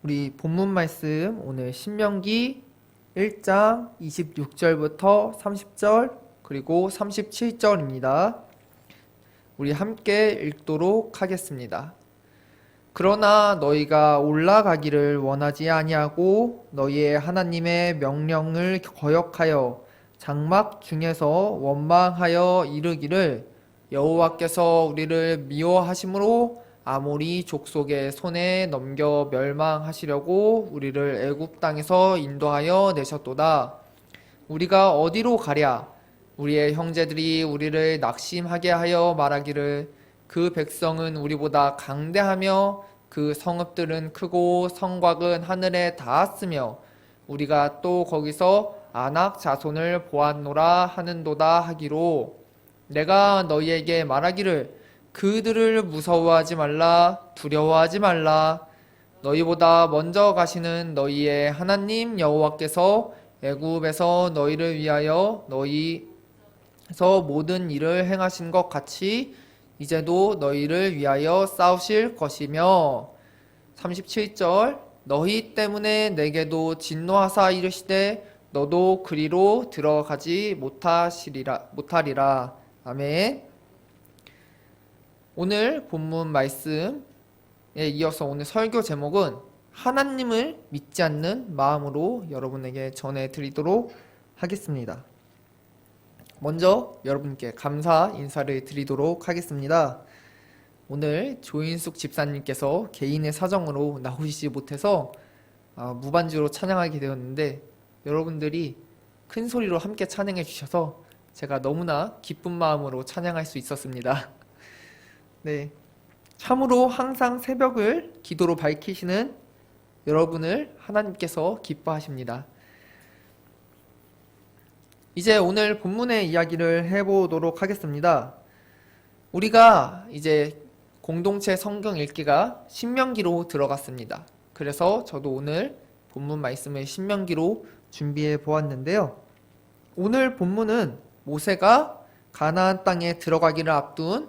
우리 본문 말씀 오늘 신명기 1장 26절부터 30절 그리고 37절입니다. 우리 함께 읽도록 하겠습니다. 그러나 너희가 올라가기를 원하지 아니하고 너희의 하나님의 명령을 거역하여 장막 중에서 원망하여 이르기를 여호와께서 우리를 미워하심으로 아모리 족속의 손에 넘겨 멸망하시려고 우리를 애굽 땅에서 인도하여 내셨도다. 우리가 어디로 가랴? 우리의 형제들이 우리를 낙심하게 하여 말하기를 그 백성은 우리보다 강대하며 그 성읍들은 크고 성곽은 하늘에 닿았으며 우리가 또 거기서 아낙 자손을 보았노라 하는도다 하기로 내가 너희에게 말하기를 그들을 무서워하지 말라, 두려워하지 말라. 너희보다 먼저 가시는 너희의 하나님 여호와께서 애굽에서 너희를 위하여 너희에서 모든 일을 행하신 것 같이 이제도 너희를 위하여 싸우실 것이며 37절 너희 때문에 내게도 진노하사 이르시되 너도 그리로 들어가지 못하리라. 아멘. 오늘 본문 말씀에 이어서 오늘 설교 제목은 하나님을 믿지 않는 마음으로 여러분에게 전해드리도록 하겠습니다. 먼저 여러분께 감사 인사를 드리도록 하겠습니다. 오늘 조인숙 집사님께서 개인의 사정으로 나오시지 못해서 무반주로 찬양하게 되었는데 여러분들이 큰 소리로 함께 찬양해 주셔서 제가 너무나 기쁜 마음으로 찬양할 수 있었습니다. 네, 참으로 항상 새벽을 기도로 밝히시는 여러분을 하나님께서 기뻐하십니다. 이제 오늘 본문의 이야기를 해보도록 하겠습니다. 우리가 이제 공동체 성경 읽기가 신명기로 들어갔습니다. 그래서 저도 오늘 본문 말씀을 신명기로 준비해 보았는데요. 오늘 본문은 모세가 가나안 땅에 들어가기를 앞둔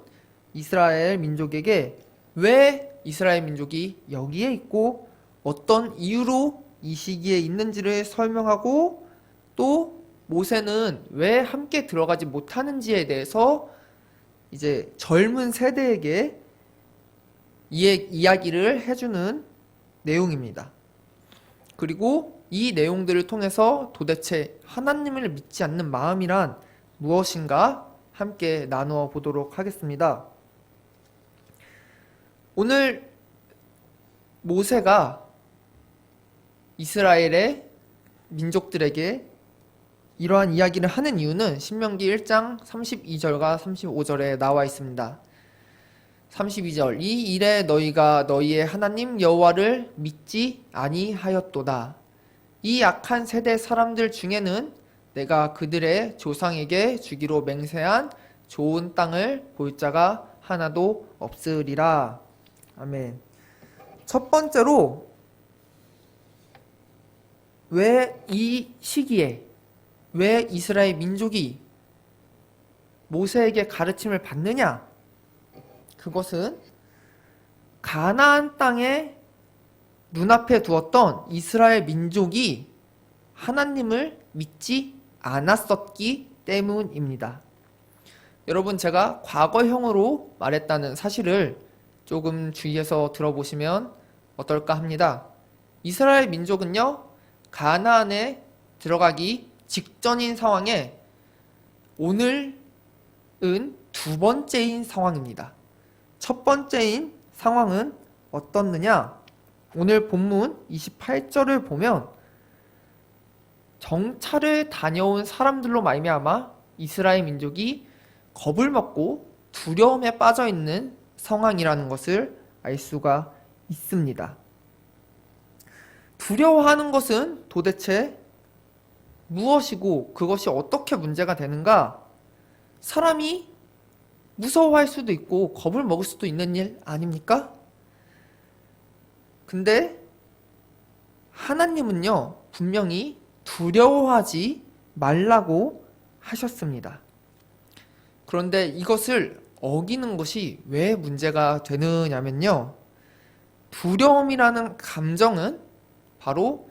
이스라엘 민족에게 왜 이스라엘 민족이 여기에 있고 어떤 이유로 이 시기에 있는지를 설명하고 또 모세는 왜 함께 들어가지 못하는지에 대해서 이제 젊은 세대에게 이야기를 해주는 내용입니다. 그리고 이 내용들을 통해서 도대체 하나님을 믿지 않는 마음이란 무엇인가 함께 나누어 보도록 하겠습니다. 오늘 모세가 이스라엘의 민족들에게 이러한 이야기를 하는 이유는 신명기 1장 32절과 35절에 나와 있습니다. 32절 이 일에 너희가 너희의 하나님 여호와를 믿지 아니하였도다. 이 악한 세대 사람들 중에는 내가 그들의 조상에게 주기로 맹세한 좋은 땅을 볼 자가 하나도 없으리라. 아멘. 첫 번째로 왜 이 시기에 왜 이스라엘 민족이 모세에게 가르침을 받느냐? 그것은 가나안 땅에 눈앞에 두었던 이스라엘 민족이 하나님을 믿지 않았었기 때문입니다. 여러분, 제가 과거형으로 말했다는 사실을 조금 주의해서 들어보시면 어떨까 합니다. 이스라엘 민족은요, 가나안에 들어가기 직전인 상황에 오늘은 두 번째인 상황입니다. 첫 번째인 상황은 어떻느냐? 오늘 본문 28절을 보면 정찰을 다녀온 사람들로 말미암아 이스라엘 민족이 겁을 먹고 두려움에 빠져 있는 상황이라는 것을 알 수가 있습니다. 두려워하는 것은 도대체 무엇이고 그것이 어떻게 문제가 되는가? 사람이 무서워할 수도 있고 겁을 먹을 수도 있는 일 아닙니까? 근데 하나님은요, 분명히 두려워하지 말라고 하셨습니다. 그런데 이것을 어기는 것이 왜 문제가 되느냐면요, 두려움이라는 감정은 바로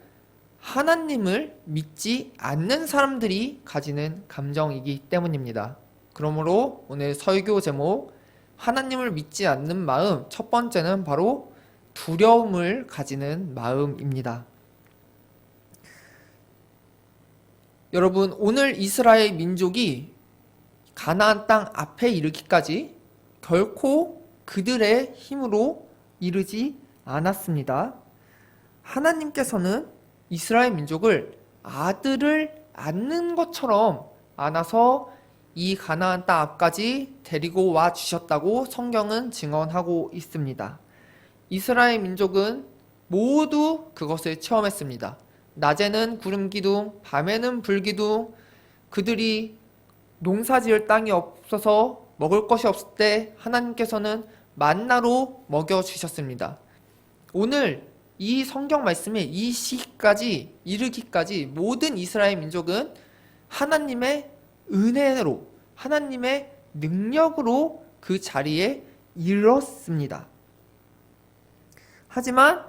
하나님을 믿지 않는 사람들이 가지는 감정이기 때문입니다. 그러므로 오늘 설교 제목, 하나님을 믿지 않는 마음, 첫 번째는 바로 두려움을 가지는 마음입니다. 여러분, 오늘 이스라엘 민족이 가나안 땅 앞에 이르기까지 결코 그들의 힘으로 이르지 않았습니다. 하나님께서는 이스라엘 민족을 아들을 안는 것처럼 안아서 이 가나안 땅 앞까지 데리고 와 주셨다고 성경은 증언하고 있습니다. 이스라엘 민족은 모두 그것을 체험했습니다. 낮에는 구름 기둥, 밤에는 불 기둥, 그들이 농사 지을 땅이 없어서 먹을 것이 없을 때 하나님께서는 만나로 먹여주셨습니다. 오늘 이 성경 말씀에 이 시기까지 이르기까지 모든 이스라엘 민족은 하나님의 은혜로, 하나님의 능력으로 그 자리에 이르렀습니다. 하지만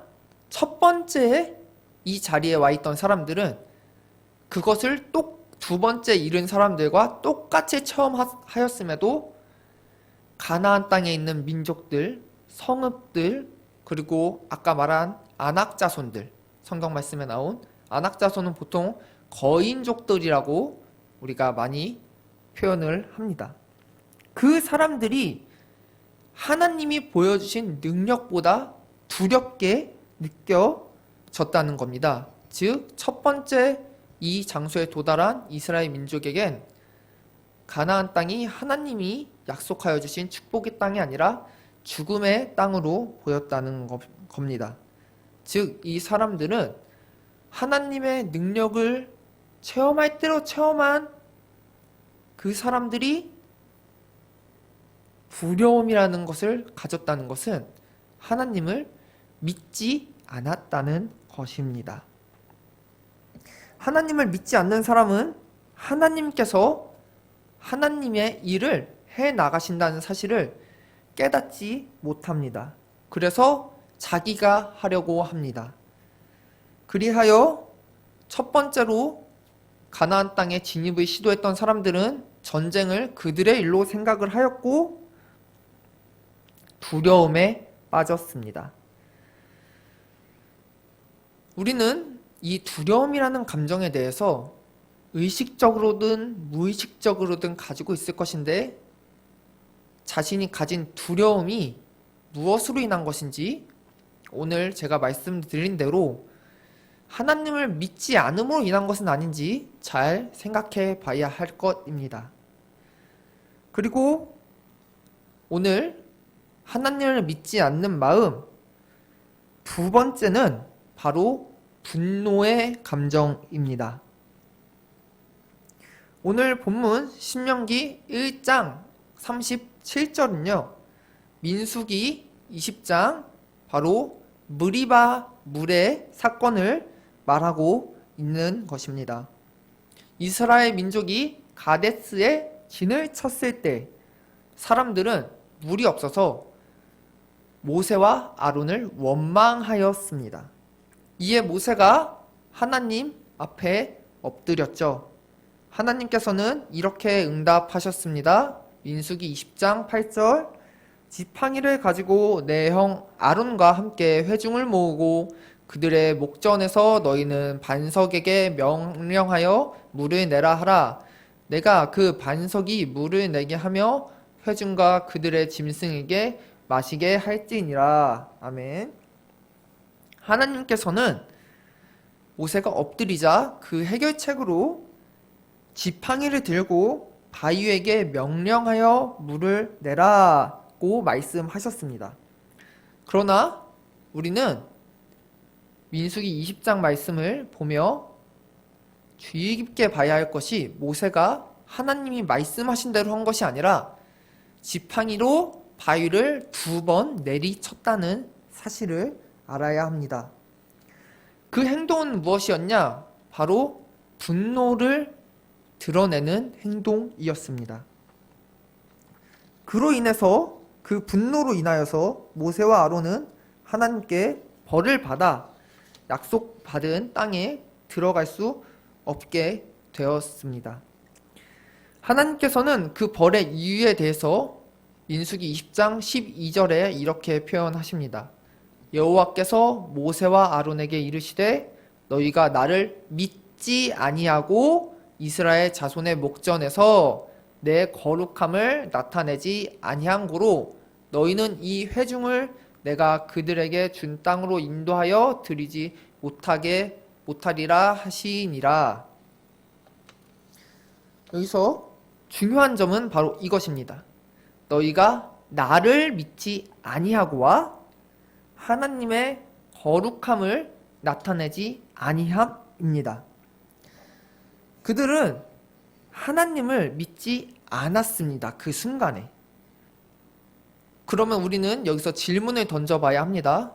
첫 번째 이 자리에 와 있던 사람들은 그것을 두 번째 이른 사람들과 똑같이 체험하였음에도 가나안 땅에 있는 민족들, 성읍들, 그리고 아까 말한 안악자손들, 성경 말씀에 나온 안악자손은 보통 거인족들이라고 우리가 많이 표현을 합니다. 그 사람들이 하나님이 보여주신 능력보다 두렵게 느껴졌다는 겁니다. 즉, 첫 번째 이 장소에 도달한 이스라엘 민족에겐 가나안 땅이 하나님이 약속하여 주신 축복의 땅이 아니라 죽음의 땅으로 보였다는 겁니다. 즉, 이 사람들은 하나님의 능력을 체험할 대로 체험한 그 사람들이 두려움이라는 것을 가졌다는 것은 하나님을 믿지 않았다는 것입니다. 하나님을 믿지 않는 사람은 하나님께서 하나님의 일을 해 나가신다는 사실을 깨닫지 못합니다. 그래서 자기가 하려고 합니다. 그리하여 첫 번째로 가나안 땅에 진입을 시도했던 사람들은 전쟁을 그들의 일로 생각을 하였고 두려움에 빠졌습니다. 우리는 이 두려움이라는 감정에 대해서 의식적으로든 무의식적으로든 가지고 있을 것인데 자신이 가진 두려움이 무엇으로 인한 것인지 오늘 제가 말씀드린 대로 하나님을 믿지 않음으로 인한 것은 아닌지 잘 생각해 봐야 할 것입니다. 그리고 오늘 하나님을 믿지 않는 마음, 두 번째는 바로 분노의 감정입니다. 오늘 본문 신명기 1장 37절은요, 민수기 20장 바로 무리바 물의 사건을 말하고 있는 것입니다. 이스라엘 민족이 가데스에 진을 쳤을 때 사람들은 물이 없어서 모세와 아론을 원망하였습니다. 이에 모세가 하나님 앞에 엎드렸죠. 하나님께서는 이렇게 응답하셨습니다. 민수기 20장 8절, 지팡이를 가지고 내 형 아론과 함께 회중을 모으고 그들의 목전에서 너희는 반석에게 명령하여 물을 내라 하라. 내가 그 반석이 물을 내게 하며 회중과 그들의 짐승에게 마시게 할지니라. 아멘. 하나님께서는 모세가 엎드리자 그 해결책으로 지팡이를 들고 바위에게 명령하여 물을 내라고 말씀하셨습니다. 그러나 우리는 민수기 20장 말씀을 보며 주의 깊게 봐야 할 것이 모세가 하나님이 말씀하신 대로 한 것이 아니라 지팡이로 바위를 2번 내리쳤다는 사실을 알아야 합니다. 그 행동은 무엇이었냐? 바로 분노를 드러내는 행동이었습니다. 그로 인해서 그 분노로 인하여서 모세와 아론은 하나님께 벌을 받아 약속받은 땅에 들어갈 수 없게 되었습니다. 하나님께서는 그 벌의 이유에 대해서 민수기 20장 12절에 이렇게 표현하십니다. 여호와께서 모세와 아론에게 이르시되 너희가 나를 믿지 아니하고 이스라엘 자손의 목전에서 내 거룩함을 나타내지 아니한 고로 너희는 이 회중을 내가 그들에게 준 땅으로 인도하여 드리지 못하리라 하시니라. 여기서 중요한 점은 바로 이것입니다. 너희가 나를 믿지 아니하고와 하나님의 거룩함을 나타내지 아니함입니다. 그들은 하나님을 믿지 않았습니다. 그 순간에. 그러면 우리는 여기서 질문을 던져봐야 합니다.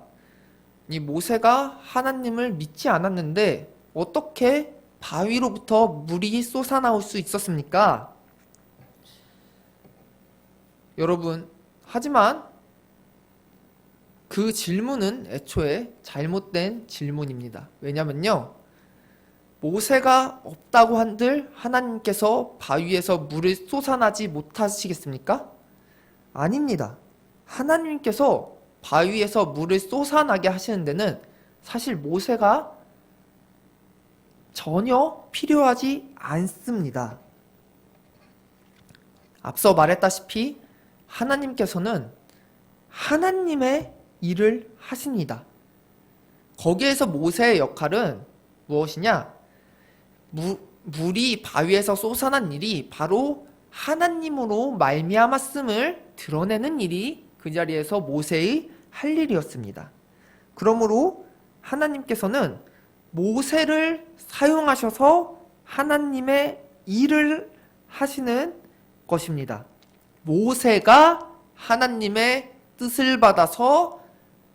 이 모세가 하나님을 믿지 않았는데 어떻게 바위로부터 물이 솟아나올 수 있었습니까? 여러분, 하지만 그 질문은 애초에 잘못된 질문입니다. 왜냐면요, 모세가 없다고 한들 하나님께서 바위에서 물을 쏟아나지 못하시겠습니까? 아닙니다. 하나님께서 바위에서 물을 쏟아나게 하시는 데는 사실 모세가 전혀 필요하지 않습니다. 앞서 말했다시피 하나님께서는 하나님의 일을 하십니다. 거기에서 모세의 역할은 무엇이냐? 물이 바위에서 쏟아난 일이 바로 하나님으로 말미암았음을 드러내는 일이 그 자리에서 모세의 할 일이었습니다. 그러므로 하나님께서는 모세를 사용하셔서 하나님의 일을 하시는 것입니다. 모세가 하나님의 뜻을 받아서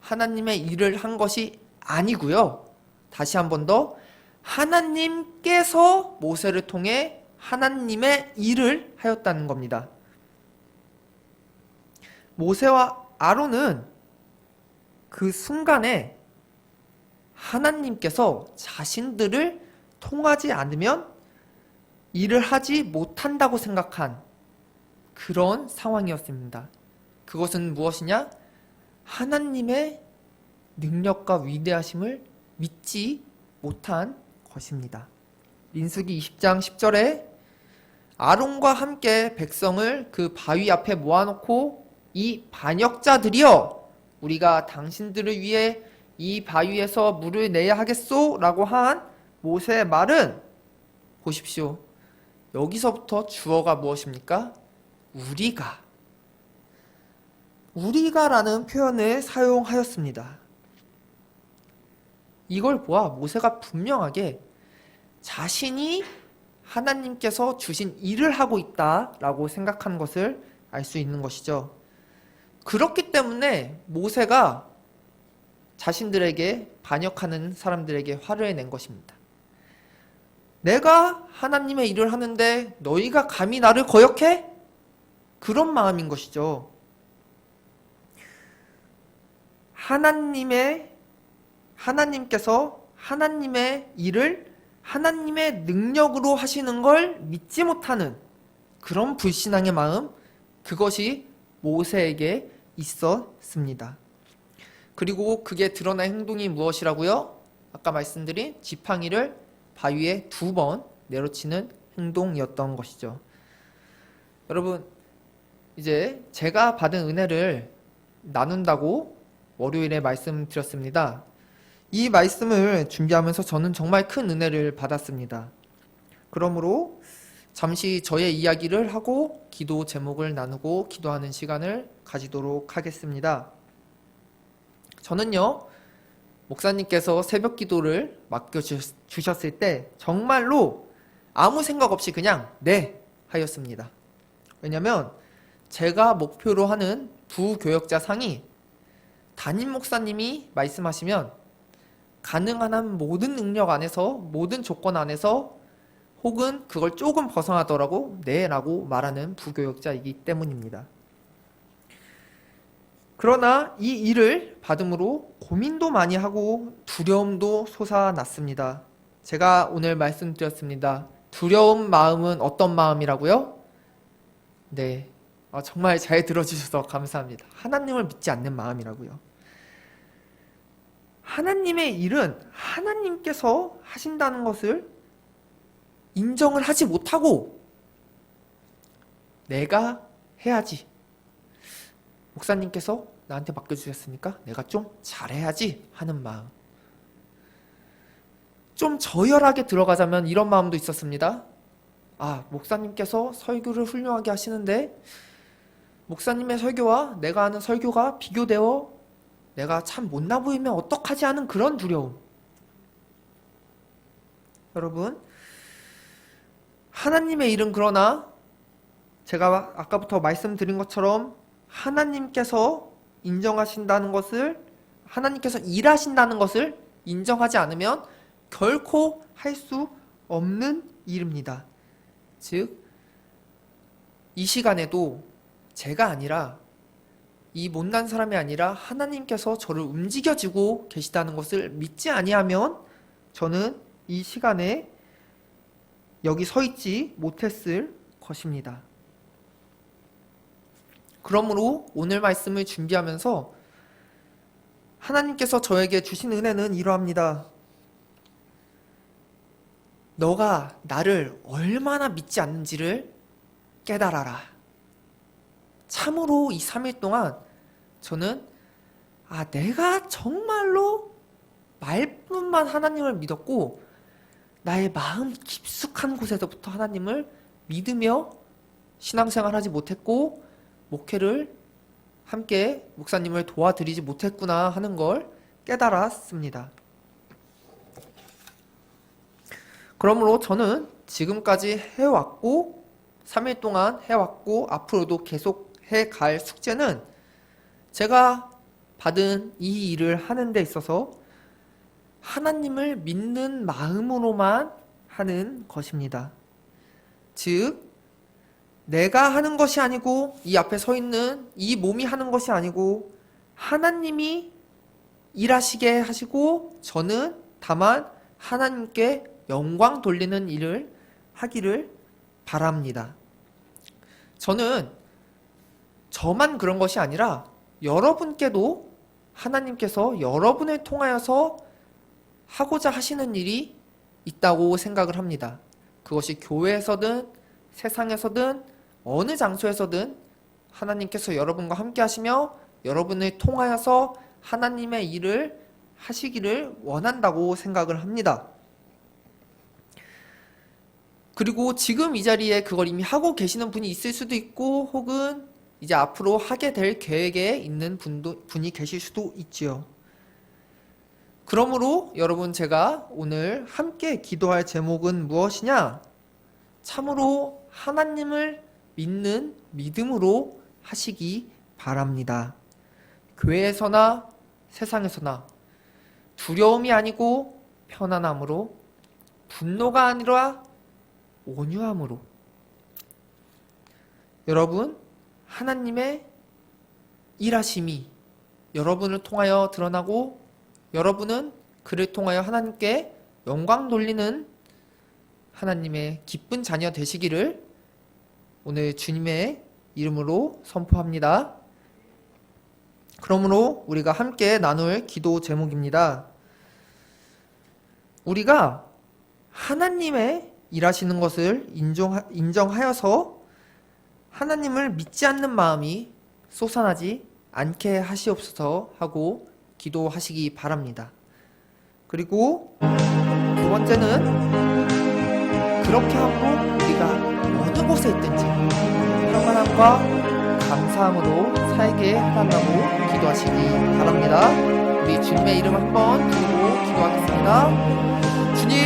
하나님의 일을 한 것이 아니고요. 다시 한 번 더, 하나님께서 모세를 통해 하나님의 일을 하였다는 겁니다. 모세와 아론은 그 순간에 하나님께서 자신들을 통하지 않으면 일을 하지 못한다고 생각한 그런 상황이었습니다. 그것은 무엇이냐? 하나님의 능력과 위대하심을 믿지 못한 것입니다. 민수기 20장 10절에 아론과 함께 백성을 그 바위 앞에 모아놓고 이 반역자들이여 우리가 당신들을 위해 이 바위에서 물을 내야 하겠소? 라고 한 모세의 말은 보십시오. 여기서부터 주어가 무엇입니까? 우리가라는 표현을 사용하였습니다. 이걸 보아 모세가 분명하게 자신이 하나님께서 주신 일을 하고 있다라고 생각한 것을 알 수 있는 것이죠. 그렇기 때문에 모세가 자신들에게 반역하는 사람들에게 화를 낸 것입니다. 내가 하나님의 일을 하는데 너희가 감히 나를 거역해? 그런 마음인 것이죠. 하나님께서 하나님의 일을 하나님의 능력으로 하시는 걸 믿지 못하는 그런 불신앙의 마음, 그것이 모세에게 있었습니다. 그리고 그게 드러난 행동이 무엇이라고요? 아까 말씀드린 지팡이를 바위에 2번 내려치는 행동이었던 것이죠. 여러분, 이제 제가 받은 은혜를 나눈다고 월요일에 말씀드렸습니다. 이 말씀을 준비하면서 저는 정말 큰 은혜를 받았습니다. 그러므로 잠시 저의 이야기를 하고 기도 제목을 나누고 기도하는 시간을 가지도록 하겠습니다. 저는요, 목사님께서 새벽 기도를 맡겨주셨을 때 정말로 아무 생각 없이 그냥 네 하였습니다. 왜냐면 제가 목표로 하는 부교역자 상이 담임 목사님이 말씀하시면 가능한 한 모든 능력 안에서, 모든 조건 안에서, 혹은 그걸 조금 벗어나더라도 네 라고 말하는 부교역자이기 때문입니다. 그러나 이 일을 받음으로 고민도 많이 하고 두려움도 솟아났습니다. 제가 오늘 말씀드렸습니다. 두려운 마음은 어떤 마음이라고요? 네, 정말 잘 들어주셔서 감사합니다. 하나님을 믿지 않는 마음이라고요. 하나님의 일은 하나님께서 하신다는 것을 인정을 하지 못하고 내가 해야지. 목사님께서 나한테 맡겨주셨으니까 내가 좀 잘해야지 하는 마음. 좀 저열하게 들어가자면 이런 마음도 있었습니다. 목사님께서 설교를 훌륭하게 하시는데 목사님의 설교와 내가 하는 설교가 비교되어 내가 참 못나 보이면 어떡하지 하는 그런 두려움. 여러분, 하나님의 일은 그러나 제가 아까부터 말씀드린 것처럼 하나님께서 인정하신다는 것을, 하나님께서 일하신다는 것을 인정하지 않으면 결코 할 수 없는 일입니다. 즉, 이 시간에도 제가 아니라, 이 못난 사람이 아니라 하나님께서 저를 움직여주고 계시다는 것을 믿지 아니하면 저는 이 시간에 여기 서 있지 못했을 것입니다. 그러므로 오늘 말씀을 준비하면서 하나님께서 저에게 주신 은혜는 이러합니다. 너가 나를 얼마나 믿지 않는지를 깨달아라. 참으로 이 3일 동안 저는 내가 정말로 말뿐만 하나님을 믿었고 나의 마음 깊숙한 곳에서부터 하나님을 믿으며 신앙생활 하지 못했고 목회를 함께 목사님을 도와드리지 못했구나 하는 걸 깨달았습니다. 그러므로 저는 지금까지 해왔고 3일 동안 해왔고 앞으로도 계속 해갈 숙제는 제가 받은 이 일을 하는 데 있어서 하나님을 믿는 마음으로만 하는 것입니다. 즉, 내가 하는 것이 아니고 이 앞에 서 있는 이 몸이 하는 것이 아니고 하나님이 일하시게 하시고 저는 다만 하나님께 영광 돌리는 일을 하기를 바랍니다. 저는 저만 그런 것이 아니라 여러분께도 하나님께서 여러분을 통하여서 하고자 하시는 일이 있다고 생각을 합니다. 그것이 교회에서든 세상에서든 어느 장소에서든 하나님께서 여러분과 함께 하시며 여러분을 통하여서 하나님의 일을 하시기를 원한다고 생각을 합니다. 그리고 지금 이 자리에 그걸 이미 하고 계시는 분이 있을 수도 있고 혹은 이제 앞으로 하게 될 계획에 있는 분이 계실 수도 있지요. 그러므로 여러분, 제가 오늘 함께 기도할 제목은 무엇이냐? 참으로 하나님을 믿는 믿음으로 하시기 바랍니다. 교회에서나 세상에서나 두려움이 아니고 편안함으로, 분노가 아니라 온유함으로 여러분, 하나님의 일하심이 여러분을 통하여 드러나고 여러분은 그를 통하여 하나님께 영광 돌리는 하나님의 기쁜 자녀 되시기를 오늘 주님의 이름으로 선포합니다. 그러므로 우리가 함께 나눌 기도 제목입니다. 우리가 하나님의 일하시는 것을 인정하여서 하나님을 믿지 않는 마음이 솟아나지 않게 하시옵소서 하고 기도하시기 바랍니다. 그리고 두 번째는 그렇게 함으로 우리가 어느 곳에 있든지 평안함과 감사함으로 살게 해달라고 기도하시기 바랍니다. 우리 주님의 이름 한번 들고 기도하겠습니다. 주님,